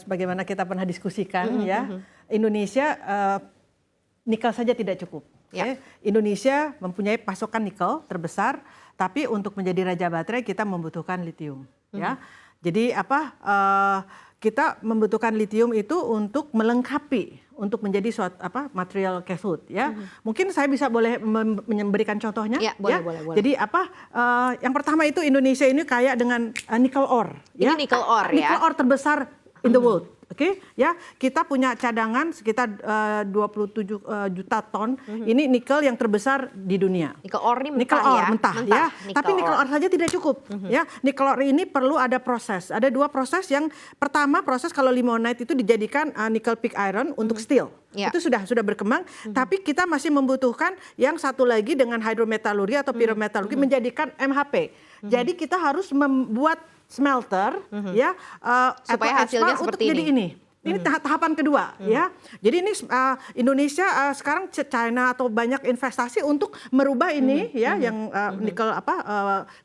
Sebagaimana kita pernah diskusikan ya, Indonesia nikel saja tidak cukup. Ya. Indonesia mempunyai pasokan nikel terbesar, tapi untuk menjadi raja baterai kita membutuhkan litium. Ya, jadi kita membutuhkan litium itu untuk melengkapi, untuk menjadi suatu material cathode. Ya, mungkin saya boleh memberikan contohnya. Ya, boleh. Jadi yang pertama itu Indonesia ini kaya dengan nickel ore. Ini nickel ore ya. Nickel ore terbesar in the world. Oke, ya, kita punya cadangan sekitar 27 juta ton. Ini nikel yang terbesar di dunia. Nikel ore ini mentah, nikel ore, ya? mentah. Tapi nikel ore saja tidak cukup. Ya, nikel ore ini perlu ada proses. Ada dua proses. Yang pertama proses kalau limonite itu dijadikan nickel pig iron untuk steel. Itu sudah berkembang. Tapi kita masih membutuhkan yang satu lagi dengan hydrometallurgi atau pyrometallurgi menjadikan MHP. Jadi kita harus membuat smelter ya supaya hasilnya seperti jadi ini. Ini tahapan kedua ya. Jadi ini Indonesia sekarang China atau banyak investasi untuk merubah ini ya yang nikel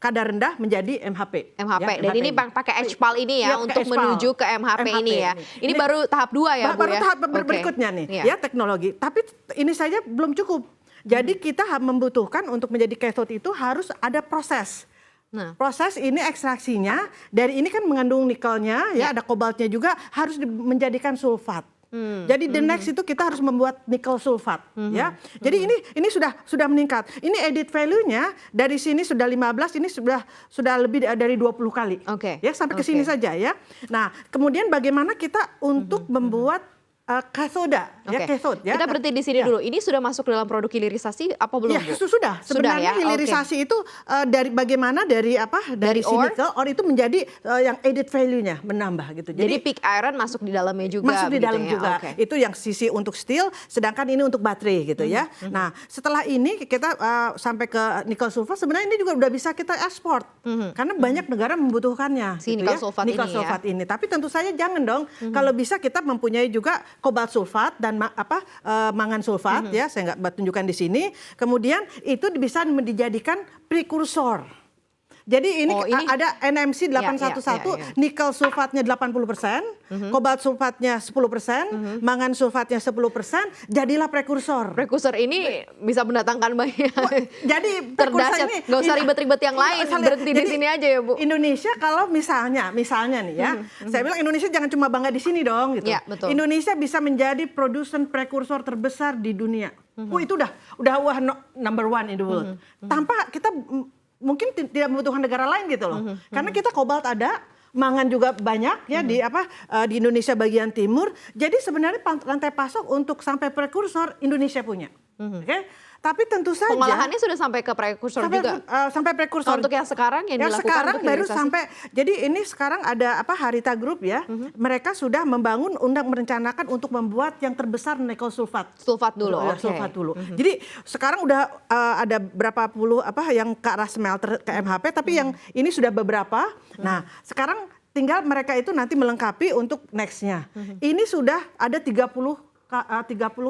kadar rendah menjadi MHP. MHP. Ya, dan MHP ini pakai HPAL ini ya untuk menuju ke MHP ini ya. Ini baru tahap 2 ya, Bu baru ya. Tahap berikutnya nih ya teknologi. Tapi ini saja belum cukup. Jadi kita membutuhkan untuk menjadi cathode itu harus ada proses. Nah, proses ini ekstraksinya dari ini kan mengandung nikelnya ya, ada kobaltnya juga harus menjadikan sulfat. Jadi the next itu kita harus membuat nikel sulfat ya. Jadi ini sudah meningkat. Ini edit value-nya dari sini sudah 15, ini sudah lebih dari 20 kali. Ya sampai ke sini saja ya. Nah, kemudian bagaimana kita untuk membuat kathoda, ya cathode. Ya. Kita berhenti di sini dulu. Ini sudah masuk dalam produk hilirisasi apa belum, Bu? Ya, sudah. Sebenarnya hilirisasi itu dari bagaimana dari si nikel ore itu menjadi yang added value-nya menambah gitu. Jadi pig iron masuk di dalamnya juga. Masuk di dalam juga. Itu yang sisi untuk steel, sedangkan ini untuk baterai gitu ya. Nah, setelah ini kita sampai ke nikel sulfat, sebenarnya ini juga udah bisa kita ekspor. Karena banyak negara membutuhkannya. Si nikel sulfat nikel sulfat ini. Tapi tentu saja jangan dong kalau bisa kita mempunyai juga kobalt sulfat dan mangan sulfat ya, saya nggak tunjukkan di sini. Kemudian itu bisa dijadikan prekursor. Jadi ini ada NMC 811, nikel sulfatnya 80%, kobalt sulfatnya 10%, mangan sulfatnya 10%, jadilah prekursor. Prekursor ini bisa mendatangkan banyak. Jadi terdahsyat, nggak usah ribet-ribet yang lain, berhenti di sini aja ya, Bu. Indonesia kalau misalnya nih ya, saya bilang Indonesia jangan cuma bangga di sini dong gitu. Ya, betul. Indonesia bisa menjadi produsen prekursor terbesar di dunia. Itu udah number one in the world. Tanpa kita mungkin tidak membutuhkan negara lain gitu loh. Karena kita kobalt ada, mangan juga banyak ya di Indonesia bagian timur. Jadi sebenarnya rantai pasok untuk sampai prekursor Indonesia punya. Oke? Tapi tentu saja pengolahannya sudah sampai ke prekursor juga. Sampai prekursor. Untuk yang sekarang yang dilakukan sekarang baru sampai. Jadi ini sekarang ada Harita Group ya. Mereka sudah merencanakan untuk membuat yang terbesar nikel sulfat. Sulfat dulu. Sulfat dulu. Jadi sekarang udah ada berapa puluh yang ke arah smelter ke MHP, tapi yang ini sudah beberapa. Nah, sekarang tinggal mereka itu nanti melengkapi untuk next-nya. Ini sudah ada 30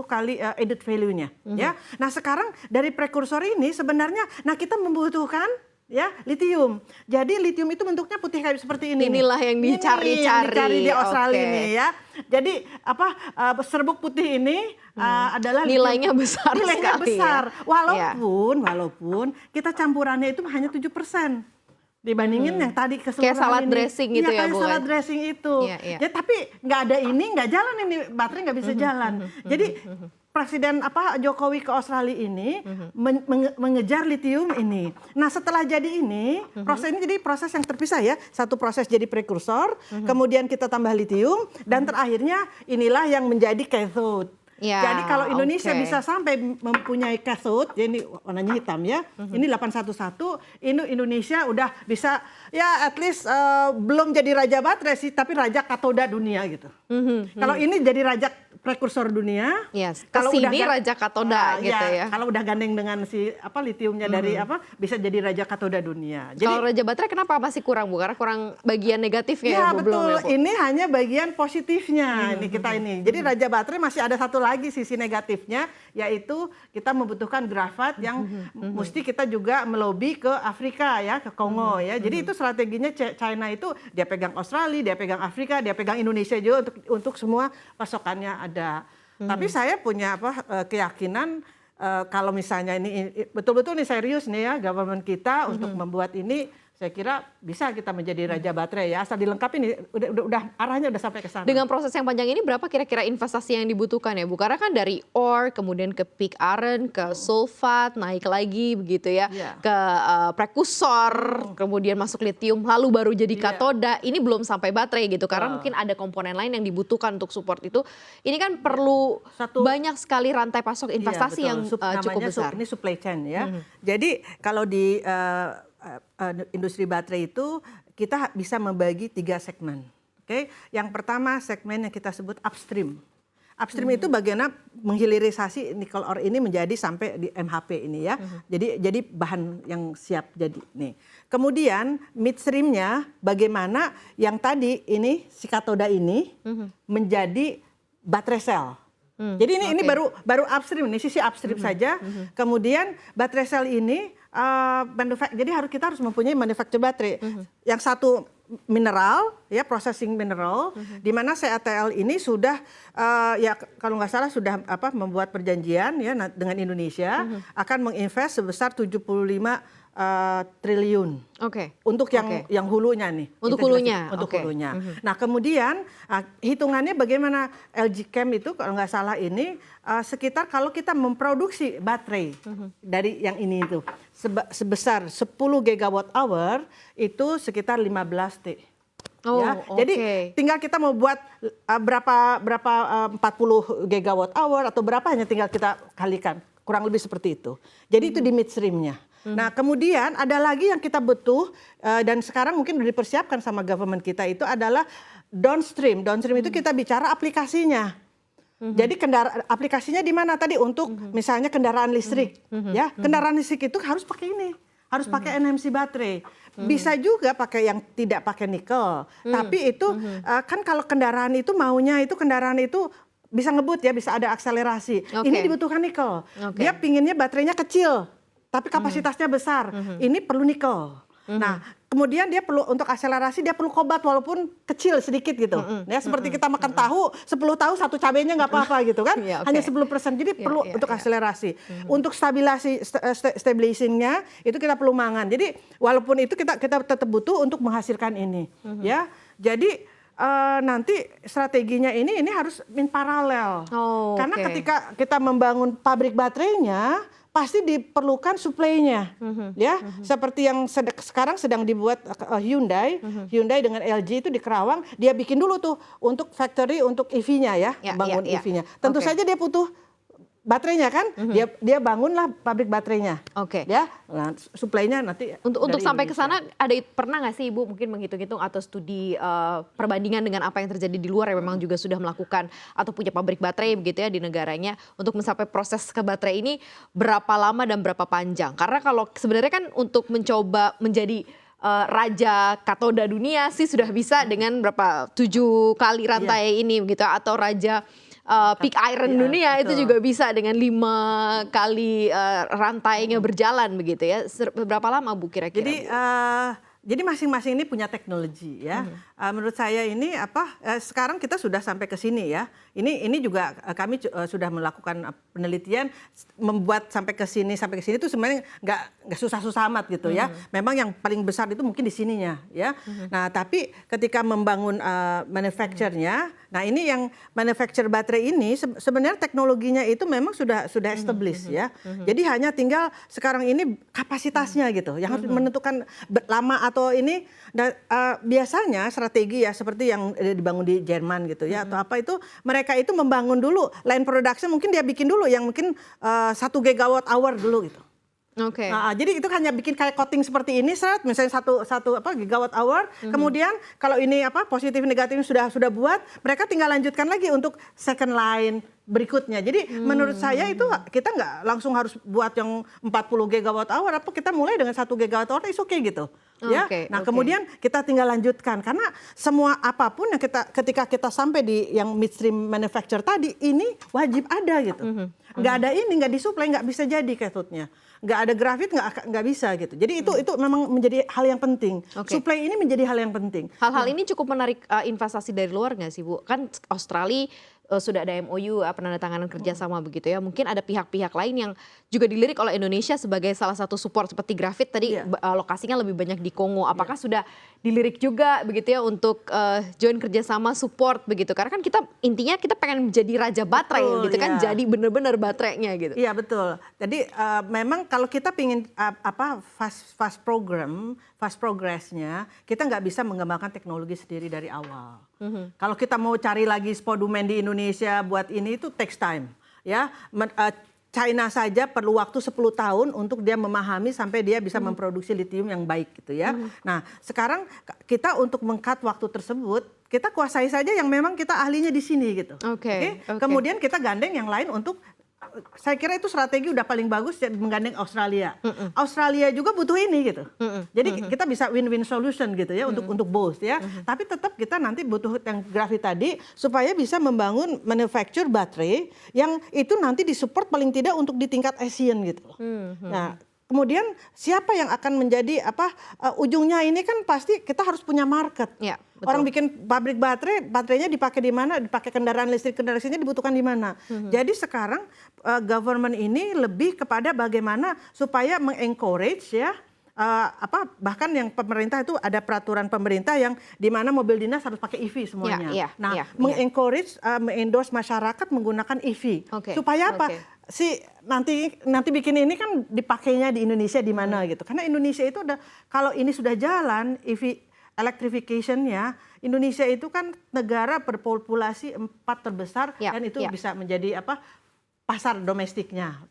kali added value-nya ya. Nah, sekarang dari prekursor ini sebenarnya kita membutuhkan ya litium. Jadi litium itu bentuknya putih kayak seperti ini. Inilah yang dicari-cari di Australia ini ya. Jadi serbuk putih ini adalah nilainya besar sekali. Walaupun kita campurannya itu hanya 7%. Dibandingin yang tadi keseluruhan kayak salad dressing gitu ya, Bu. Salad dressing itu. Ya, tapi nggak ada ini, nggak jalan ini, baterai nggak bisa jalan. Jadi Presiden Jokowi ke Australia ini mengejar litium ini. Nah, setelah jadi ini, proses ini jadi proses yang terpisah ya. Satu proses jadi prekursor, kemudian kita tambah litium, dan terakhirnya inilah yang menjadi cathode. Jadi kalau Indonesia bisa sampai mempunyai cathode, ya ini warnanya hitam ya, ini 811, ini Indonesia udah bisa ya at least belum jadi raja baterai sih, tapi raja katoda dunia gitu. Kalau ini jadi raja prekursor dunia, kalau sini raja katoda gitu ya. Kalau udah gandeng dengan si litiumnya dari bisa jadi raja katoda dunia. Jadi kalau raja baterai kenapa masih kurang, Bu? Karena kurang bagian negatifnya ya, Bu, betul. Belum ya, Bu? Ini hanya bagian positifnya ini kita ini. Jadi raja baterai masih ada satu lagi sisi negatifnya, yaitu kita membutuhkan grafat yang mesti kita juga melobi ke Afrika ya, ke Kongo ya. Jadi itu strateginya China itu dia pegang Australia, dia pegang Afrika, dia pegang Indonesia juga untuk semua pasokannya ada. Tapi saya punya keyakinan kalau misalnya ini betul-betul nih serius nih ya government kita untuk membuat ini, saya kira bisa kita menjadi raja baterai ya, asal dilengkapi nih, udah arahnya udah sampai ke sana. Dengan proses yang panjang ini berapa kira-kira investasi yang dibutuhkan ya Bu? Karena kan dari ore, kemudian ke pig iron, ke sulfat, naik lagi begitu ya, ke prekursor, kemudian masuk lithium, lalu baru jadi katoda. Ini belum sampai baterai gitu, karena mungkin ada komponen lain yang dibutuhkan untuk support itu. Ini kan perlu banyak sekali rantai pasok investasi yang cukup besar. Ini supply chain ya. Jadi kalau di industri baterai itu kita bisa membagi 3 segmen. Oke, yang pertama segmen yang kita sebut upstream. Upstream itu bagaimana menghilirisasi nikel ore ini menjadi sampai di MHP ini ya. Jadi bahan yang siap jadi nih. Kemudian midstreamnya bagaimana yang tadi ini si katoda ini menjadi baterai sel. Jadi ini baru upstream, ini sisi upstream saja. Kemudian baterai sel ini jadi kita harus mempunyai manufacture baterai. Yang satu mineral, ya processing mineral, di mana CATL ini sudah ya kalau nggak salah sudah membuat perjanjian ya dengan Indonesia akan menginvest sebesar 75 triliun. Untuk yang hulunya nih. Untuk hulunya. Hulunya. Nah kemudian hitungannya bagaimana LG Chem itu kalau nggak salah ini sekitar kalau kita memproduksi baterai dari yang ini itu sebesar 10 gigawatt hour itu sekitar 15 T. Jadi tinggal kita mau buat berapa 40 gigawatt hour atau berapa hanya tinggal kita kalikan. Kurang lebih seperti itu. Jadi itu di midstreamnya. Nah kemudian ada lagi yang kita butuh dan sekarang mungkin sudah dipersiapkan sama government kita itu adalah downstream. Downstream itu kita bicara aplikasinya. Jadi aplikasinya di mana tadi untuk misalnya kendaraan listrik. Ya kendaraan listrik itu harus pakai ini. Harus pakai NMC baterai. Bisa juga pakai yang tidak pakai nikel. Tapi itu kan kalau kendaraan itu maunya itu kendaraan itu bisa ngebut ya, bisa ada akselerasi. Ini dibutuhkan nikel. Dia pinginnya baterainya kecil. Tapi kapasitasnya besar, ini perlu nikel. Nah, kemudian dia perlu untuk akselerasi dia perlu kobalt walaupun kecil sedikit gitu. Ya seperti kita makan tahu, 10 tahu satu cabenya nggak apa-apa gitu kan. Hanya 10%. Jadi perlu untuk akselerasi. Untuk stabilizingnya itu kita perlu mangan. Jadi walaupun itu kita tetap butuh untuk menghasilkan ini. Ya. Jadi nanti strateginya ini harus in paralel. Karena ketika kita membangun pabrik baterainya pasti diperlukan suplainya, ya seperti yang sekarang sedang dibuat Hyundai dengan LG itu di Kerawang, dia bikin dulu tuh untuk factory untuk EV-nya ya, bangun EV-nya. Tentu saja dia butuh baterainya kan, dia bangunlah pabrik baterainya. Ya, nah, suplainya nanti. Untuk sampai ke sana pernah nggak sih Ibu mungkin menghitung-hitung atau studi perbandingan dengan apa yang terjadi di luar yang memang juga sudah melakukan atau punya pabrik baterai begitu ya di negaranya untuk mencapai proses ke baterai ini berapa lama dan berapa panjang? Karena kalau sebenarnya kan untuk mencoba menjadi raja katoda dunia sih sudah bisa dengan 7 kali rantai ini begitu atau raja pig iron dunia itu juga bisa dengan 5 kali rantainya berjalan begitu ya. Berapa lama Bu kira-kira? Jadi masing-masing ini punya teknologi ya. Menurut saya ini sekarang kita sudah sampai ke sini ya. Ini juga kami sudah melakukan penelitian membuat sampai ke sini itu sebenarnya nggak susah-susah amat gitu ya. Memang yang paling besar itu mungkin di sininya ya. Nah tapi ketika membangun manufacture-nya, nah ini yang manufacture baterai ini sebenarnya teknologinya itu memang sudah established ya. Jadi hanya tinggal sekarang ini kapasitasnya gitu yang harus menentukan lama atau ini. Biasanya strategi ya seperti yang dibangun di Jerman gitu ya atau apa itu mereka itu membangun dulu line production, mungkin dia bikin dulu yang mungkin 1 gigawatt hour dulu gitu. Jadi itu hanya bikin kayak coating seperti ini, misalnya satu gigawatt hour. Kemudian kalau ini positif negatifnya sudah buat, mereka tinggal lanjutkan lagi untuk second line berikutnya. Jadi menurut saya itu kita nggak langsung harus buat yang 40 gigawatt hour, kita mulai dengan 1 gigawatt hour, is okay gitu. ya. Oke, Nah, oke. kemudian kita tinggal lanjutkan karena semua apapun yang ketika kita sampai di yang midstream manufacture tadi ini wajib ada gitu. Nggak ada ini, nggak disuplai, nggak bisa jadi cathodenya. Nggak ada grafit, nggak bisa gitu. Jadi itu memang menjadi hal yang penting. Oke. Suplai ini menjadi hal yang penting. Hal-hal ini cukup menarik investasi dari luar nggak sih Bu? Kan Australia sudah ada MOU penandatanganan kerjasama begitu ya. Mungkin ada pihak-pihak lain yang juga dilirik oleh Indonesia sebagai salah satu support seperti grafit tadi lokasinya lebih banyak di Kongo. Apakah sudah dilirik juga begitu ya untuk join kerjasama support begitu? Karena kan kita intinya kita pengen menjadi raja baterai gitu kan, jadi bener-bener baterainya gitu. Iya betul. Jadi memang kalau kita pingin fast progressnya, kita nggak bisa mengembangkan teknologi sendiri dari awal. Kalau kita mau cari lagi spodumene di Indonesia buat ini itu takes time, ya. China saja perlu waktu 10 tahun untuk dia memahami sampai dia bisa memproduksi litium yang baik gitu ya. Nah, sekarang kita untuk meng-cut waktu tersebut, kita kuasai saja yang memang kita ahlinya di sini gitu. Oke. Kemudian kita gandeng yang lain untuk, saya kira itu strategi udah paling bagus menggandeng Australia. Australia juga butuh ini gitu. Jadi kita bisa win-win solution gitu ya untuk both ya. Tapi tetap kita nanti butuh yang grafit tadi supaya bisa membangun manufacture baterai yang itu nanti disupport paling tidak untuk di tingkat ASEAN gitu. Nah, kemudian siapa yang akan menjadi ujungnya ini kan pasti kita harus punya market. Ya, betul. Orang bikin pabrik baterainya dipakai di mana, dipakai kendaraan listriknya dibutuhkan di mana. Jadi sekarang government ini lebih kepada bagaimana supaya mengencourage ya bahkan yang pemerintah itu ada peraturan pemerintah yang di mana mobil dinas harus pakai EV semuanya. Mengencourage, mengendorse masyarakat menggunakan EV. Supaya apa? Nanti bikin ini kan dipakainya di Indonesia di mana gitu. Karena Indonesia itu kalau ini sudah jalan EV electrification-nya, Indonesia itu kan negara berpopulasi 4 terbesar dan itu bisa menjadi pasar domestiknya.